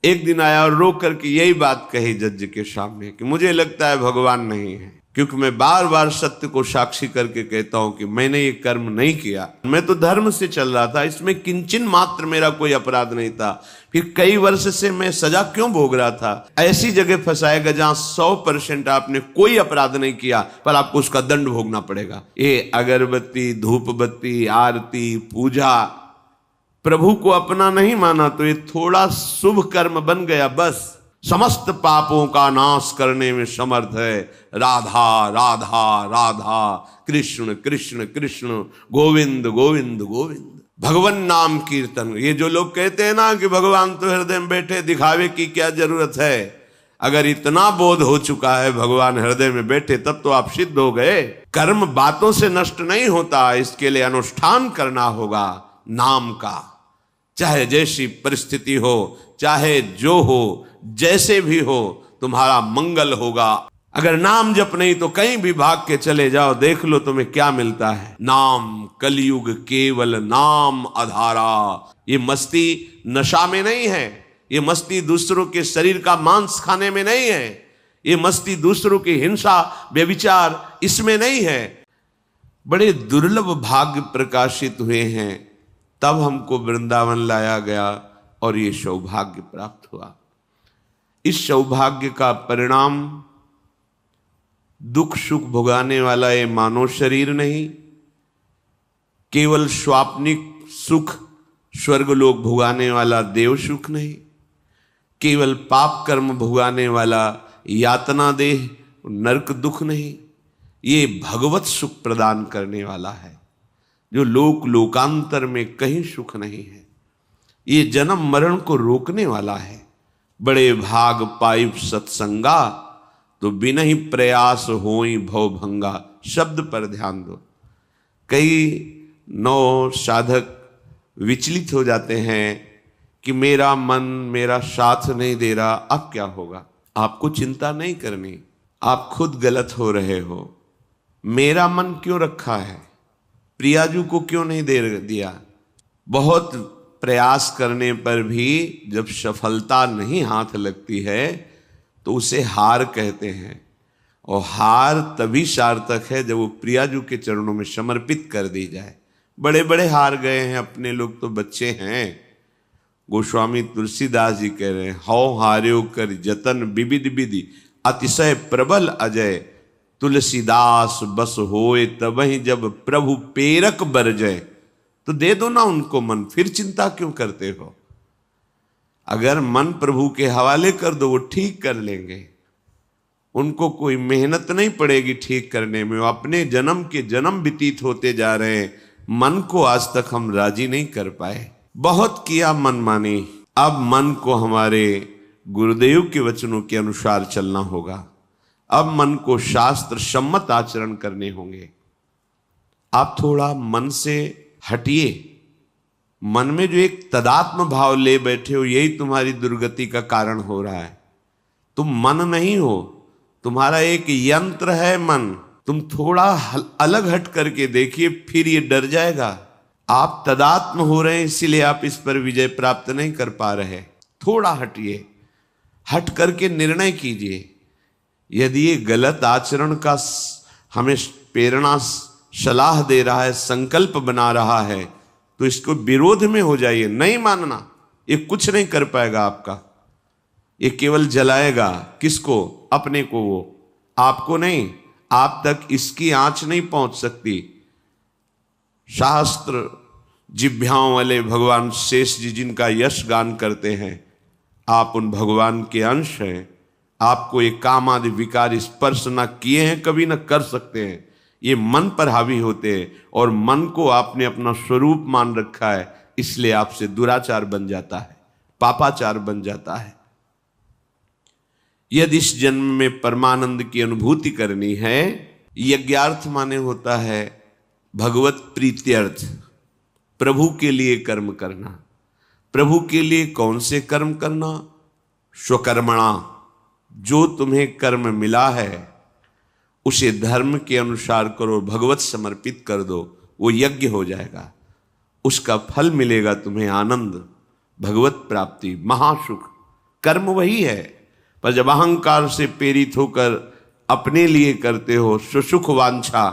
एक दिन आया और रो करके यही बात कही जज के सामने कि मुझे लगता है भगवान नहीं है, क्योंकि मैं बार बार सत्य को साक्षी करके कहता हूं कि मैंने ये कर्म नहीं किया, मैं तो धर्म से चल रहा था, इसमें किंचन मात्र मेरा कोई अपराध नहीं था, फिर कई वर्ष से मैं सजा क्यों भोग रहा था। ऐसी जगह फंसाएगा जहां 100% आपने कोई अपराध नहीं किया पर आपको उसका दंड भोगना पड़ेगा। ये अगरबत्ती, धूप बत्ती, आरती, पूजा, प्रभु को अपना नहीं माना तो ये थोड़ा शुभ कर्म बन गया, बस समस्त पापों का नाश करने में समर्थ है। राधा राधा राधा, कृष्ण कृष्ण कृष्ण, गोविंद गोविंद गोविंद। भगवान नाम कीर्तन। ये जो लोग कहते हैं ना कि भगवान तो हृदय में बैठे, दिखावे की क्या जरूरत है। अगर इतना बोध हो चुका है भगवान हृदय में बैठे, तब तो आप सिद्ध हो गए। कर्म बातों से नष्ट नहीं होता, इसके लिए अनुष्ठान करना होगा नाम का। चाहे जैसी परिस्थिति हो, चाहे जो हो, जैसे भी हो, तुम्हारा मंगल होगा। अगर नाम जप नहीं तो कहीं भी भाग के चले जाओ, देख लो तुम्हें क्या मिलता है। नाम कलयुग केवल नाम आधारा। ये मस्ती नशा में नहीं है, ये मस्ती दूसरों के शरीर का मांस खाने में नहीं है, ये मस्ती दूसरों की हिंसा व्यभिचार इसमें नहीं है। बड़े दुर्लभ भाग्य प्रकाशित हुए हैं, तब हमको वृंदावन लाया गया और ये सौभाग्य प्राप्त हुआ। इस सौभाग्य का परिणाम दुख सुख भोगाने वाला ये मानव शरीर नहीं, केवल स्वाप्निक सुख स्वर्गलोक भोगाने वाला देव सुख नहीं, केवल पाप कर्म भोगाने वाला यातना देह नरक दुख नहीं, ये भगवत सुख प्रदान करने वाला है जो लोक लोकांतर में कहीं सुख नहीं है। ये जन्म मरण को रोकने वाला है। बड़े भाग पाइप सत्संगा, तो बिना ही प्रयास होई भव भंगा। शब्द पर ध्यान दो। कई नौ साधक विचलित हो जाते हैं कि मेरा मन मेरा साथ नहीं दे रहा, अब क्या होगा। आपको चिंता नहीं करनी, आप खुद गलत हो रहे हो। मेरा मन क्यों रखा है, प्रियाजू को क्यों नहीं दे दिया। बहुत प्रयास करने पर भी जब सफलता नहीं हाथ लगती है तो उसे हार कहते हैं, और हार तभी सार्थक है जब वो प्रियाजू के चरणों में समर्पित कर दी जाए। बड़े बड़े हार गए हैं, अपने लोग तो बच्चे हैं। गोस्वामी तुलसीदास जी कह रहे हैं, हौ हार्यो कर जतन विविध विधि, अतिशय प्रबल अजय, तुलसीदास बस होए तबहि जब प्रभु पेरक बरजय। तो दे दो ना उनको मन, फिर चिंता क्यों करते हो। अगर मन प्रभु के हवाले कर दो, वो ठीक कर लेंगे। उनको कोई मेहनत नहीं पड़ेगी ठीक करने में, वो अपने जन्म के जन्म व्यतीत होते जा रहे हैं। मन को आज तक हम राजी नहीं कर पाए, बहुत किया मनमानी। अब मन को हमारे गुरुदेव के वचनों के अनुसार चलना होगा। अब मन को शास्त्र सम्मत आचरण करने होंगे। आप थोड़ा मन से हटिए। मन में जो एक तदात्म भाव ले बैठे हो, यही तुम्हारी दुर्गति का कारण हो रहा है। तुम मन नहीं हो, तुम्हारा एक यंत्र है मन। तुम थोड़ा अलग हट करके देखिए, फिर ये डर जाएगा। आप तदात्म हो रहे हैं, इसीलिए आप इस पर विजय प्राप्त नहीं कर पा रहे। थोड़ा हटिए, हट करके निर्णय कीजिए। यदि ये गलत आचरण का हमें प्रेरणा सलाह दे रहा है, संकल्प बना रहा है, तो इसको विरोध में हो जाइए। नहीं मानना, ये कुछ नहीं कर पाएगा आपका। ये केवल जलाएगा। किसको? अपने को। वो आपको नहीं। आप तक इसकी आंच नहीं पहुंच सकती। शास्त्र जिभ्याओं वाले भगवान शेष जी जिनका यश गान करते हैं, आप उन भगवान के अंश हैं। आपको ये काम आदि विकार स्पर्श ना किए हैं, कभी ना कर सकते हैं। ये मन पर हावी होते हैं, और मन को आपने अपना स्वरूप मान रखा है, इसलिए आपसे दुराचार बन जाता है, पापाचार बन जाता है। यदि इस जन्म में परमानंद की अनुभूति करनी है, यज्ञार्थ माने होता है भगवत प्रीत्यर्थ, प्रभु के लिए कर्म करना। प्रभु के लिए कौन से कर्म करना? स्वकर्मणा। जो तुम्हें कर्म मिला है उसे धर्म के अनुसार करो, भगवत समर्पित कर दो, वो यज्ञ हो जाएगा। उसका फल मिलेगा तुम्हें आनंद, भगवत प्राप्ति, महासुख। कर्म वही है, पर जब अहंकार से प्रेरित होकर अपने लिए करते हो सुसुख वांछा,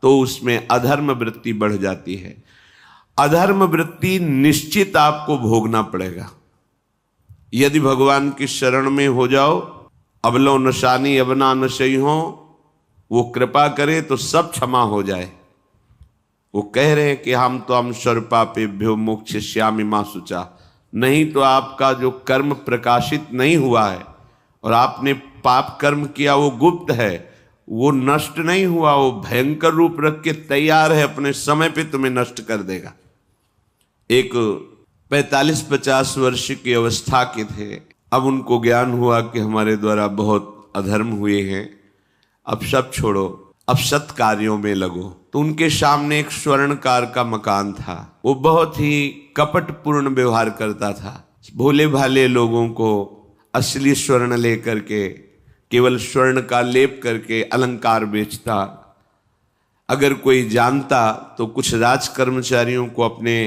तो उसमें अधर्म वृत्ति बढ़ जाती है। अधर्म वृत्ति निश्चित आपको भोगना पड़ेगा। यदि भगवान की शरण में हो जाओ, अबलो नशानी अबना नशई हो, वो कृपा करे तो सब क्षमा हो जाए। वो कह रहे हैं कि हम सर्वपापेभ्यो मोक्षयिष्यामि मा शुचा। नहीं तो आपका जो कर्म प्रकाशित नहीं हुआ है और आपने पाप कर्म किया वो गुप्त है, वो नष्ट नहीं हुआ, वो भयंकर रूप रख के तैयार है, अपने समय पे तुम्हें नष्ट कर देगा। एक 45-50 वर्ष की अवस्था के थे, अब उनको ज्ञान हुआ कि हमारे द्वारा बहुत अधर्म हुए हैं, अब सब छोड़ो, अब सत् कार्यों में लगो। तो उनके सामने एक स्वर्णकार का मकान था। वो बहुत ही कपटपूर्ण व्यवहार करता था, भोले भाले लोगों को असली स्वर्ण लेकर के केवल स्वर्ण का लेप करके अलंकार बेचता। अगर कोई जानता तो कुछ राज कर्मचारियों को अपने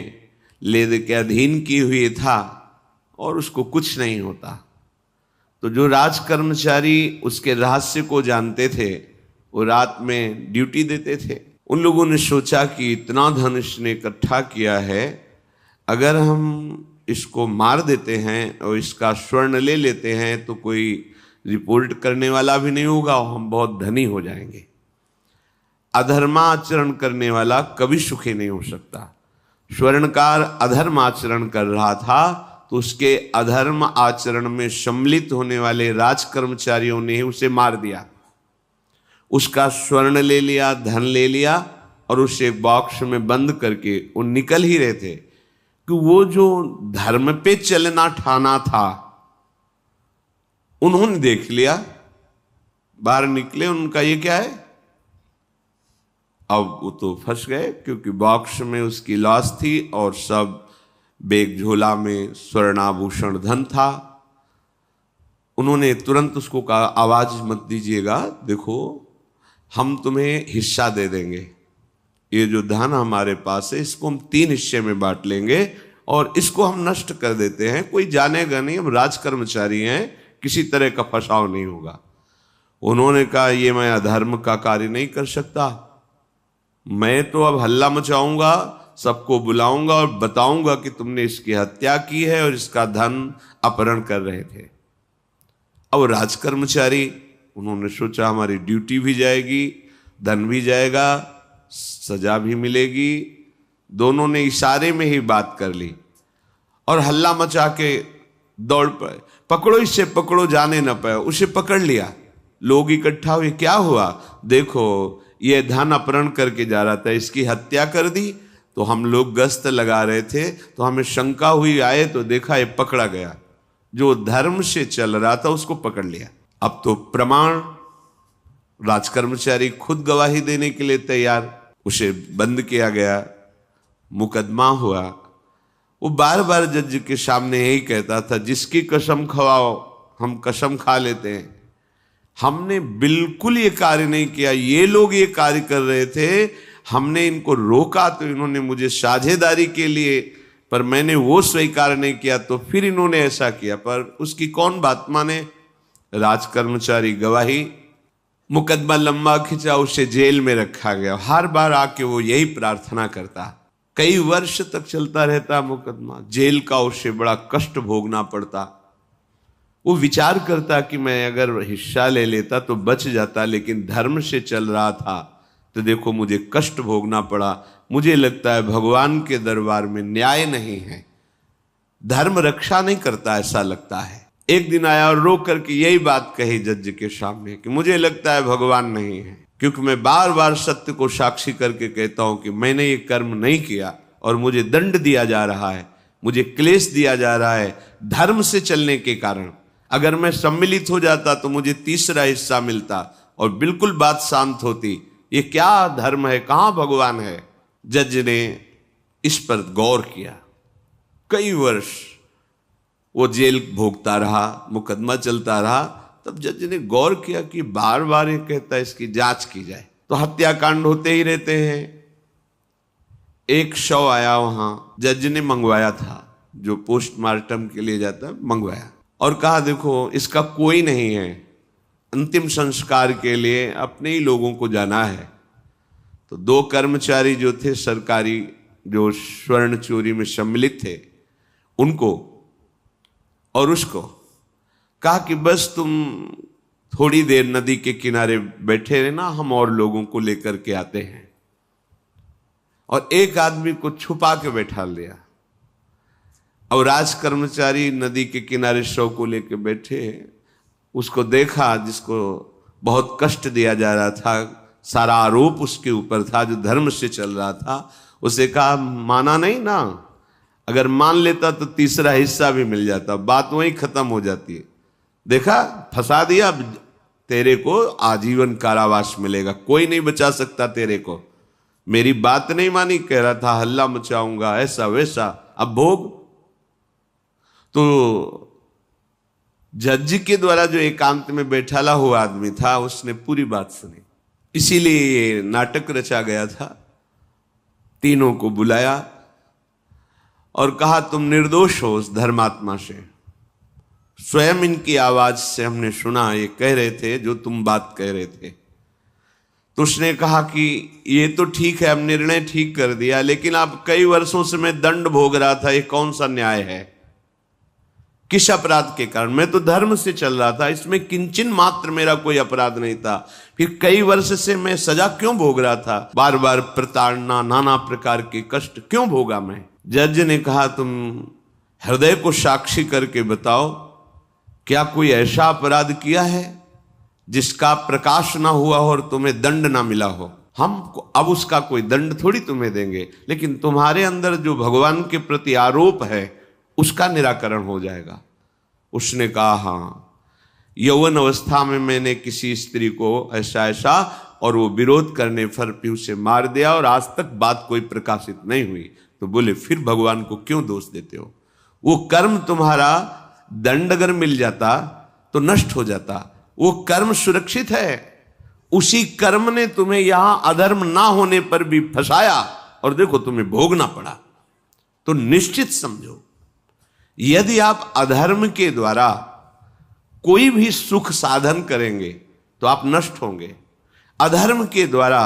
ले के अधीन किए हुए था और उसको कुछ नहीं होता। तो जो राज कर्मचारी उसके रहस्य को जानते थे वो रात में ड्यूटी देते थे। उन लोगों ने सोचा कि इतना धन इसने इकट्ठा किया है, अगर हम इसको मार देते हैं और इसका स्वर्ण ले लेते हैं तो कोई रिपोर्ट करने वाला भी नहीं होगा और हम बहुत धनी हो जाएंगे। अधर्माचरण करने वाला कभी सुखी नहीं हो सकता। स्वर्णकार अधर्म आचरण कर रहा था तो उसके अधर्म आचरण में सम्मिलित होने वाले राज कर्मचारियों ने उसे मार दिया। उसका स्वर्ण ले लिया, धन ले लिया और उसे बॉक्स में बंद करके वो निकल ही रहे थे कि वो जो धर्म पे चलना ठाना था उन्होंने देख लिया। बाहर निकले, उनका ये क्या है, अब वो तो फंस गए क्योंकि बॉक्स में उसकी लाश थी और सब बैग झोला में स्वर्णाभूषण धन था। उन्होंने तुरंत उसको कहा, आवाज मत दीजिएगा, देखो हम तुम्हें हिस्सा दे देंगे, ये जो धन हमारे पास है इसको हम 3 हिस्से में बांट लेंगे और इसको हम नष्ट कर देते हैं, कोई जानेगा नहीं, हम राज कर्मचारी हैं, किसी तरह का फसाव नहीं होगा। उन्होंने कहा, ये मैं अधर्म का कार्य नहीं कर सकता, मैं तो अब हल्ला मचाऊंगा, सबको बुलाऊंगा और बताऊंगा कि तुमने इसकी हत्या की है और इसका धन अपहरण कर रहे थे। अब राज कर्मचारी, उन्होंने सोचा हमारी ड्यूटी भी जाएगी, धन भी जाएगा, सजा भी मिलेगी। दोनों ने इशारे में ही बात कर ली और हल्ला मचा के दौड़ पड़े, पकड़ो इसे, पकड़ो, जाने न पाए। उसे पकड़ लिया, लोग इकट्ठा हुए, क्या हुआ, देखो ये धन अपहरण करके जा रहा था, इसकी हत्या कर दी। तो हम लोग गश्त लगा रहे थे तो हमें शंका हुई, आए तो देखा ये पकड़ा गया, जो धर्म से चल रहा था उसको पकड़ लिया। अब तो प्रमाण, राज कर्मचारी खुद गवाही देने के लिए तैयार, उसे बंद किया गया, मुकदमा हुआ। वो बार बार जज के सामने यही कहता था, जिसकी कसम खवाओ हम कसम खा लेते हैं, हमने बिल्कुल ये कार्य नहीं किया, ये लोग ये कार्य कर रहे थे, हमने इनको रोका तो इन्होंने मुझे साझेदारी के लिए, पर मैंने वो स्वीकार नहीं किया तो फिर इन्होंने ऐसा किया। पर उसकी कौन बात माने, राज कर्मचारी गवाही, मुकदमा लंबा खिंचा, उसे जेल में रखा गया। हर बार आके वो यही प्रार्थना करता, कई वर्ष तक चलता रहता मुकदमा, जेल का उसे बड़ा कष्ट भोगना पड़ता। वो विचार करता कि मैं अगर हिस्सा ले लेता तो बच जाता, लेकिन धर्म से चल रहा था तो देखो मुझे कष्ट भोगना पड़ा। मुझे लगता है भगवान के दरबार में न्याय नहीं है, धर्म रक्षा नहीं करता, ऐसा लगता है। एक दिन आया और रो करके यही बात कही जज के सामने कि मुझे लगता है भगवान नहीं है, क्योंकि मैं बार बार सत्य को साक्षी करके कहता हूं कि मैंने ये कर्म नहीं किया और मुझे दंड दिया जा रहा है, मुझे क्लेश दिया जा रहा है धर्म से चलने के कारण। अगर मैं सम्मिलित हो जाता तो मुझे तीसरा हिस्सा मिलता और बिल्कुल बात शांत होती। ये क्या धर्म है, कहां भगवान है। जज ने इस पर गौर किया, कई वर्ष वो जेल भोगता रहा, मुकदमा चलता रहा। तब जज ने गौर किया कि बार बार ये कहता है इसकी जांच की जाए, तो हत्याकांड होते ही रहते हैं। एक शव आया, वहां जज ने मंगवाया था, जो पोस्टमार्टम के लिए जाता है, मंगवाया और कहा देखो इसका कोई नहीं है, अंतिम संस्कार के लिए अपने ही लोगों को जाना है। तो 2 कर्मचारी जो थे सरकारी, जो स्वर्ण चोरी में सम्मिलित थे, उनको और उसको कहा कि बस तुम थोड़ी देर नदी के किनारे बैठे रहना, हम और लोगों को लेकर के आते हैं। और एक आदमी को छुपा के बैठा लिया और राज कर्मचारी नदी के किनारे शव को लेकर बैठे। उसको देखा जिसको बहुत कष्ट दिया जा रहा था, सारा आरोप उसके ऊपर था, जो धर्म से चल रहा था। उसे कहा माना नहीं ना, अगर मान लेता तो तीसरा हिस्सा भी मिल जाता, बात वहीं खत्म हो जाती है। देखा फंसा दिया, अब तेरे को आजीवन कारावास मिलेगा, कोई नहीं बचा सकता तेरे को। मेरी बात नहीं मानी, कह रहा था हल्ला मचाऊंगा ऐसा वैसा, अब भोग। तो जज के द्वारा जो एकांत में बैठाला हुआ आदमी था, उसने पूरी बात सुनी, इसीलिए ये नाटक रचा गया था। तीनों को बुलाया और कहा तुम निर्दोष हो उस धर्मात्मा से। स्वयं इनकी आवाज से हमने सुना, ये कह रहे थे जो तुम बात कह रहे थे। तो उसने कहा कि ये तो ठीक है, अब निर्णय ठीक कर दिया, लेकिन अब कई वर्षों से मैं दंड भोग रहा था, ये कौन सा न्याय है? किस अपराध के कारण? मैं तो धर्म से चल रहा था, इसमें किंचन मात्र मेरा कोई अपराध नहीं था, फिर कई वर्ष से मैं सजा क्यों भोग रहा था? बार बार प्रताड़ना, नाना प्रकार के कष्ट क्यों भोगा मैं? जज ने कहा तुम हृदय को साक्षी करके बताओ, क्या कोई ऐसा अपराध किया है जिसका प्रकाश ना हुआ हो और तुम्हें दंड ना मिला हो? हम अब उसका कोई दंड थोड़ी तुम्हें देंगे, लेकिन तुम्हारे अंदर जो भगवान के प्रति आरोप है उसका निराकरण हो जाएगा। उसने कहा हाँ, यौवन अवस्था में मैंने किसी स्त्री को ऐसा ऐसा, और वो विरोध करने पर भी उसे मार दिया और आज तक बात कोई प्रकाशित नहीं हुई। तो बोले फिर भगवान को क्यों दोष देते हो? वो कर्म तुम्हारा दंड अगर मिल जाता तो नष्ट हो जाता, वो कर्म सुरक्षित है। उसी कर्म ने तुम्हें यहां अधर्म ना होने पर भी फंसाया और देखो तुम्हें भोगना पड़ा। तो निश्चित समझो, यदि आप अधर्म के द्वारा कोई भी सुख साधन करेंगे तो आप नष्ट होंगे। अधर्म के द्वारा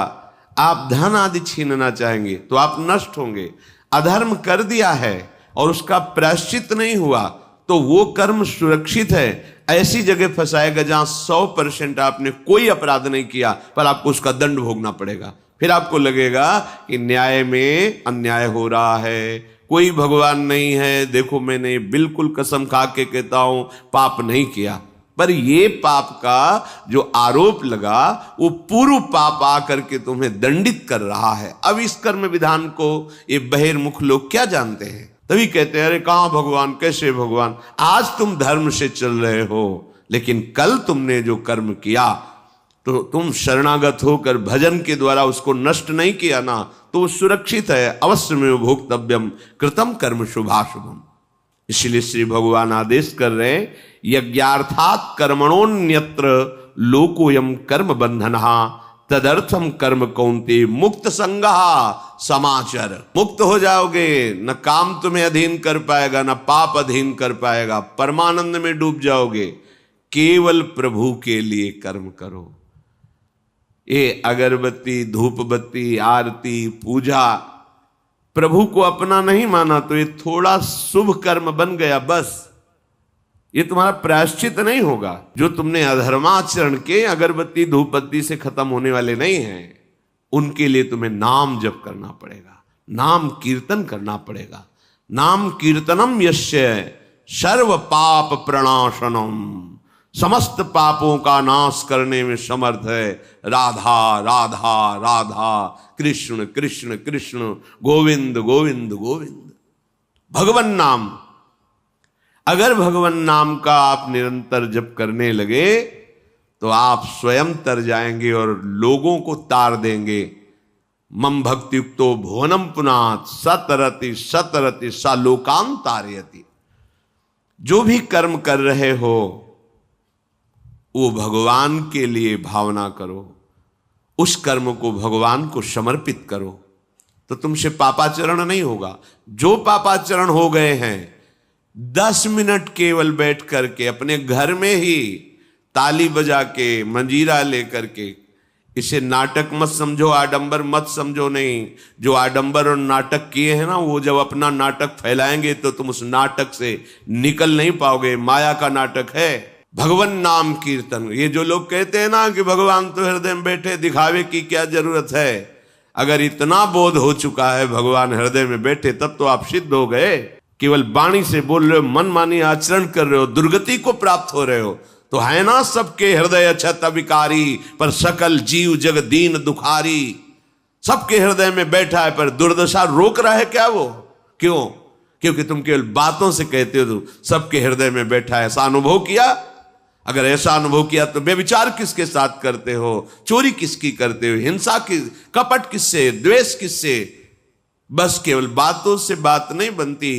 आप धन आदि छीनना चाहेंगे तो आप नष्ट होंगे। अधर्म कर दिया है और उसका प्रायश्चित नहीं हुआ तो वो कर्म सुरक्षित है। ऐसी जगह फंसाएगा जहां 100% आपने कोई अपराध नहीं किया पर आपको उसका दंड भोगना पड़ेगा। फिर आपको लगेगा कि न्याय में अन्याय हो रहा है, कोई भगवान नहीं है। देखो मैंने बिल्कुल कसम खा के कहता हूं पाप नहीं किया, पर ये पाप का जो आरोप लगा वो पूर्व पाप आकर के तुम्हें दंडित कर रहा है। अब इस कर्म विधान को ये बहिर्मुख लोग क्या जानते हैं? तभी कहते हैं अरे कहां भगवान, कैसे भगवान? आज तुम धर्म से चल रहे हो, लेकिन कल तुमने जो कर्म किया तो तुम शरणागत होकर भजन के द्वारा उसको नष्ट नहीं किया ना, तो वो सुरक्षित है। अवश्य में भोक्तव्यम कृतम कर्म शुभाशुभम। इसलिए श्री भगवान आदेश कर रहे हैं यज्ञार्थात् कर्मणोन्यत्र लोकोयम कर्म बंधनः तदर्थम कर्म कौन्ते मुक्त संगः समाचर। मुक्त हो जाओगे, न काम तुम्हें अधीन कर पाएगा, न पाप अधीन कर पाएगा, परमानंद में डूब जाओगे। केवल प्रभु के लिए कर्म करो। ये अगरबत्ती, धूप बत्ती, आरती, पूजा प्रभु को अपना नहीं माना तो ये थोड़ा शुभ कर्म बन गया, बस ये तुम्हारा प्रायश्चित नहीं होगा। जो तुमने अधर्माचरण के अगरबत्ती धूप बत्ती से खत्म होने वाले नहीं हैं, उनके लिए तुम्हें नाम जप करना पड़ेगा, नाम कीर्तन करना पड़ेगा। नाम कीर्तनम यस्य सर्व पाप प्रणाशनम, समस्त पापों का नाश करने में समर्थ है। राधा राधा राधा, कृष्ण कृष्ण कृष्ण, गोविंद गोविंद गोविंद। भगवन नाम, अगर भगवन नाम का आप निरंतर जप करने लगे तो आप स्वयं तर जाएंगे और लोगों को तार देंगे। मम भक्ति युक्तो भुवनम पुनात् सतरति सतरति सा लोकान तारयति। जो भी कर्म कर रहे हो वो भगवान के लिए भावना करो, उस कर्म को भगवान को समर्पित करो, तो तुमसे पापाचरण नहीं होगा। जो पापाचरण हो गए हैं 10 मिनट केवल बैठ करके अपने घर में ही ताली बजा के मंजीरा लेकर के, इसे नाटक मत समझो, आडंबर मत समझो। नहीं, जो आडंबर और नाटक किए हैं ना, वो जब अपना नाटक फैलाएंगे तो तुम उस नाटक से निकल नहीं पाओगे। माया का नाटक है भगवान नाम कीर्तन। ये जो लोग कहते हैं ना कि भगवान तो हृदय में बैठे, दिखावे की क्या जरूरत है। अगर इतना बोध हो चुका है भगवान हृदय में बैठे, तब तो आप सिद्ध हो गए। केवल वाणी से बोल रहे हो, मन मानी आचरण कर रहे हो, दुर्गति को प्राप्त हो रहे हो, तो है ना सबके हृदय अछत अविकारी, पर सकल जीव जग दीन दुखारी। सबके हृदय में बैठा है, पर दुर्दशा रोक रहा है क्या वो? क्यों? क्योंकि तुम केवल बातों से कहते हो तो सबके हृदय में बैठा है। ऐसा अनुभव किया? अगर ऐसा अनुभव किया तो व्यभिचार किसके साथ करते हो, चोरी किसकी करते हो, हिंसा की, कपट किससे, द्वेष किससे? बस केवल बातों से बात नहीं बनती।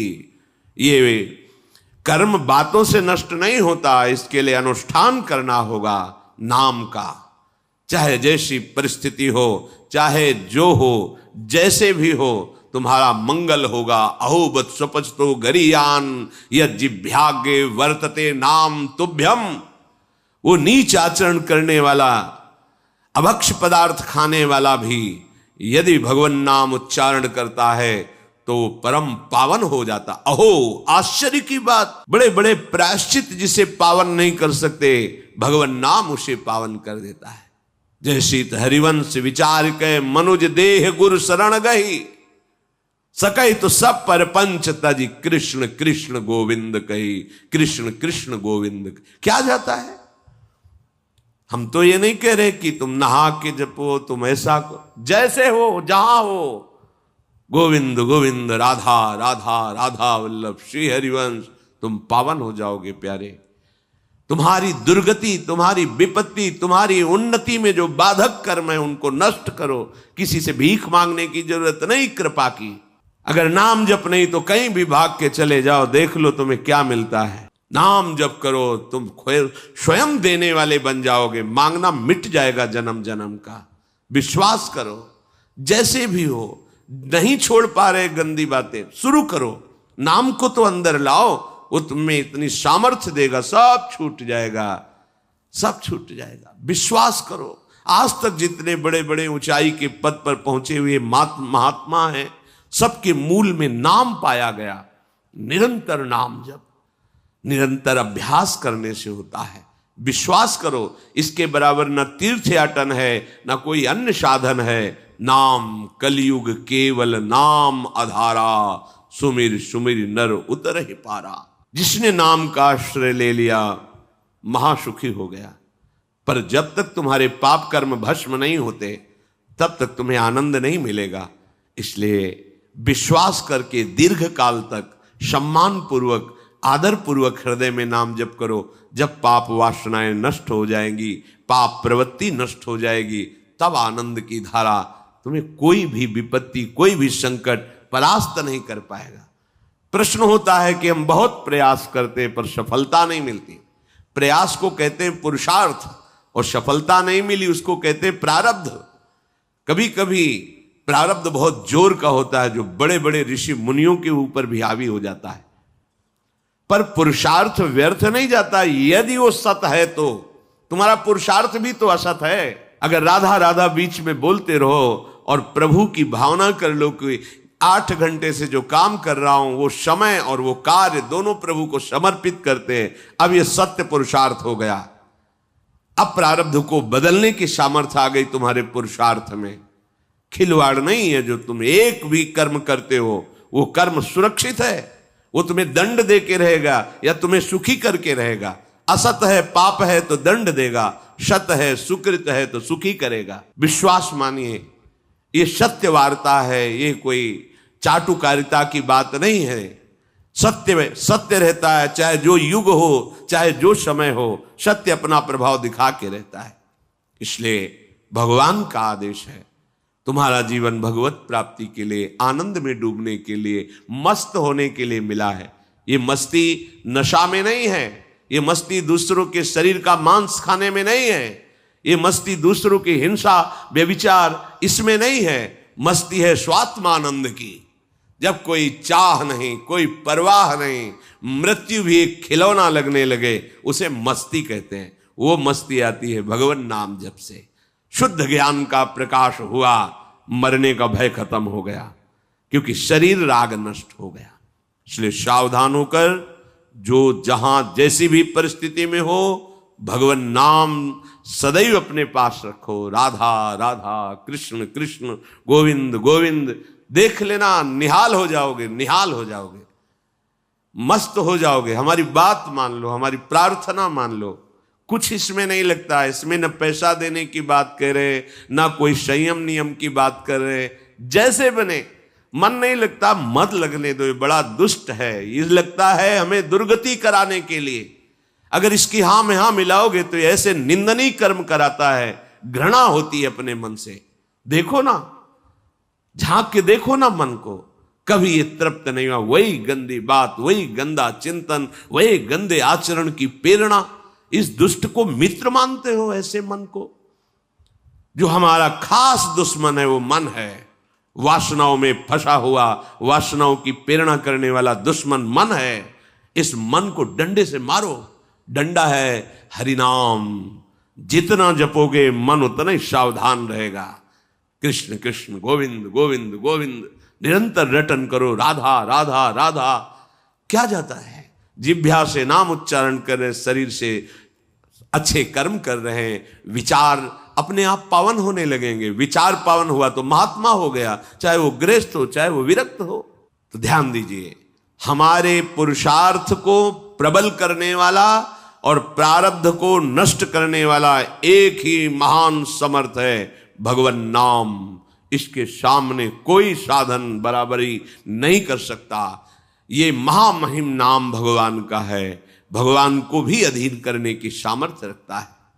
ये कर्म बातों से नष्ट नहीं होता, इसके लिए अनुष्ठान करना होगा नाम का। चाहे जैसी परिस्थिति हो, चाहे जो हो, जैसे भी हो, तुम्हारा मंगल होगा। अहोबत स्वपचतो गरियान यज्जिभ्यागे वर्तते नाम तुभ्यम। वो नीच आचरण करने वाला, अभक्ष पदार्थ खाने वाला भी यदि भगवान नाम उच्चारण करता है तो परम पावन हो जाता। अहो, आश्चर्य की बात, बड़े बड़े प्रायश्चित जिसे पावन नहीं कर सकते, भगवान नाम उसे पावन कर देता है। जैसी हरिवंश विचार के मनुज देह गुरु शरण गई, सकई तो सब पर पंच तजी कृष्ण कृष्ण गोविंद कही। कृष्ण कृष्ण गोविंद क्या जाता है? हम तो ये नहीं कह रहे कि तुम नहा के जपो, तुम ऐसा जैसे हो, जहां हो, गोविंद गोविंद, राधा राधा राधा वल्लभ श्री हरिवंश, तुम पावन हो जाओगे प्यारे। तुम्हारी दुर्गति, तुम्हारी विपत्ति, तुम्हारी उन्नति में जो बाधक कर्म है उनको नष्ट करो। किसी से भीख मांगने की जरूरत नहीं, कृपा की। अगर नाम जप नहीं तो कहीं भी भाग के चले जाओ, देख लो तुम्हें क्या मिलता है। नाम जप करो, तुम स्वयं देने वाले बन जाओगे। मांगना मिट जाएगा जन्म जन्म का। विश्वास करो, जैसे भी हो। नहीं छोड़ पा रहे गंदी बातें, शुरू करो। नाम को तो अंदर लाओ, वो तुम्हें इतनी सामर्थ्य देगा, सब छूट जाएगा, सब छूट जाएगा। विश्वास करो। आज तक जितने बड़े बड़े ऊंचाई के पद पर पहुंचे हुए महात्मा हैं, सबके मूल में नाम पाया गया। निरंतर नाम जप, निरंतर अभ्यास करने से होता है। विश्वास करो, इसके बराबर न तीर्थयाटन है, न कोई अन्य साधन है। नाम कलयुग केवल नाम आधारा, सुमिर सुमिर नर उतर ही पारा। जिसने नाम का आश्रय ले लिया महासुखी हो गया। पर जब तक तुम्हारे पाप कर्म भस्म नहीं होते, तब तक तुम्हें आनंद नहीं मिलेगा। इसलिए विश्वास करके दीर्घ काल तक सम्मान पूर्वक, आदर पूर्वक हृदय में नाम जप करो। जब पाप वासनाएं नष्ट हो जाएंगी, पाप प्रवृत्ति नष्ट हो जाएगी, तब आनंद की धारा, तुम्हें कोई भी विपत्ति, कोई भी संकट परास्त नहीं कर पाएगा। प्रश्न होता है कि हम बहुत प्रयास करते हैं पर सफलता नहीं मिलती। प्रयास को कहते हैं पुरुषार्थ, और सफलता नहीं मिली उसको कहते हैं प्रारब्ध। कभी कभी प्रारब्ध बहुत जोर का होता है, जो बड़े बड़े ऋषि मुनियों के ऊपर भी हावी हो जाता है। पर पुरुषार्थ व्यर्थ नहीं जाता। यदि वो सत है तो तुम्हारा पुरुषार्थ भी तो असत है। अगर राधा राधा बीच में बोलते रहो और प्रभु की भावना कर लो कि 8 घंटे से जो काम कर रहा हूं वो समय और वो कार्य दोनों प्रभु को समर्पित करते हैं, अब ये सत्य पुरुषार्थ हो गया। अब प्रारब्ध को बदलने की सामर्थ्य आ गई तुम्हारे पुरुषार्थ में। खिलवाड़ नहीं है। जो तुम एक भी कर्म करते हो वो कर्म सुरक्षित है, वो तुम्हें दंड दे के रहेगा या तुम्हें सुखी करके रहेगा। असत है, पाप है तो दंड देगा, सत है, सुकृत है तो सुखी करेगा। विश्वास मानिए, ये सत्य वार्ता है, ये कोई चाटुकारिता की बात नहीं है। सत्य में सत्य रहता है, चाहे जो युग हो, चाहे जो समय हो, सत्य अपना प्रभाव दिखा के रहता है। इसलिए भगवान का आदेश है, तुम्हारा जीवन भगवत प्राप्ति के लिए, आनंद में डूबने के लिए, मस्त होने के लिए मिला है। ये मस्ती नशा में नहीं है, ये मस्ती दूसरों के शरीर का मांस खाने में नहीं है, ये मस्ती दूसरों की हिंसा व्यभिचार इसमें नहीं है। मस्ती है स्वात्मानंद की। जब कोई चाह नहीं, कोई परवाह नहीं, मृत्यु भी एक खिलौना लगने लगे, उसे मस्ती कहते हैं। वो मस्ती आती है भगवान नाम जप से। शुद्ध ज्ञान का प्रकाश हुआ, मरने का भय खत्म हो गया, क्योंकि शरीर राग नष्ट हो गया। इसलिए सावधान होकर जो जहां जैसी भी परिस्थिति में हो, भगवान नाम सदैव अपने पास रखो। राधा राधा, कृष्ण कृष्ण, गोविंद गोविंद। देख लेना, निहाल हो जाओगे, निहाल हो जाओगे, मस्त हो जाओगे। हमारी बात मान लो, हमारी प्रार्थना मान लो। कुछ इसमें नहीं लगता, इसमें न पैसा देने की बात कर रहे, ना कोई संयम नियम की बात कर रहे। जैसे बने, मन नहीं लगता, मत लगने दो, ये बड़ा दुष्ट है। ये लगता है हमें दुर्गति कराने के लिए। अगर इसकी हां में हां मिलाओगे तो ऐसे निंदनीय कर्म कराता है, घृणा होती है अपने मन से। देखो ना, झांक के देखो ना मन को, कभी ये तृप्त नहीं हुआ। वही गंदी बात, वही गंदा चिंतन, वही गंदे आचरण की प्रेरणा। इस दुष्ट को मित्र मानते हो, ऐसे मन को? जो हमारा खास दुश्मन है वो मन है। वासनाओं में फंसा हुआ, वासनाओं की प्रेरणा करने वाला दुश्मन मन है। इस मन को डंडे से मारो। डंडा है हरिनाम। जितना जपोगे मन उतना ही सावधान रहेगा। कृष्ण कृष्ण, गोविंद गोविंद गोविंद, निरंतर रटन करो। राधा राधा राधा। क्या जाता है? जिह्वा से नाम उच्चारण कर रहे, शरीर से अच्छे कर्म कर रहे हैं, विचार अपने आप पावन होने लगेंगे। विचार पावन हुआ तो महात्मा हो गया, चाहे वो गृहस्थ हो, चाहे वो विरक्त हो। तो ध्यान दीजिए, हमारे पुरुषार्थ को प्रबल करने वाला और प्रारब्ध को नष्ट करने वाला एक ही महान समर्थ है, भगवान नाम। इसके सामने कोई साधन बराबरी नहीं कर सकता। ये महामहिम नाम भगवान का है, भगवान को भी अधीन करने की सामर्थ्य रखता है।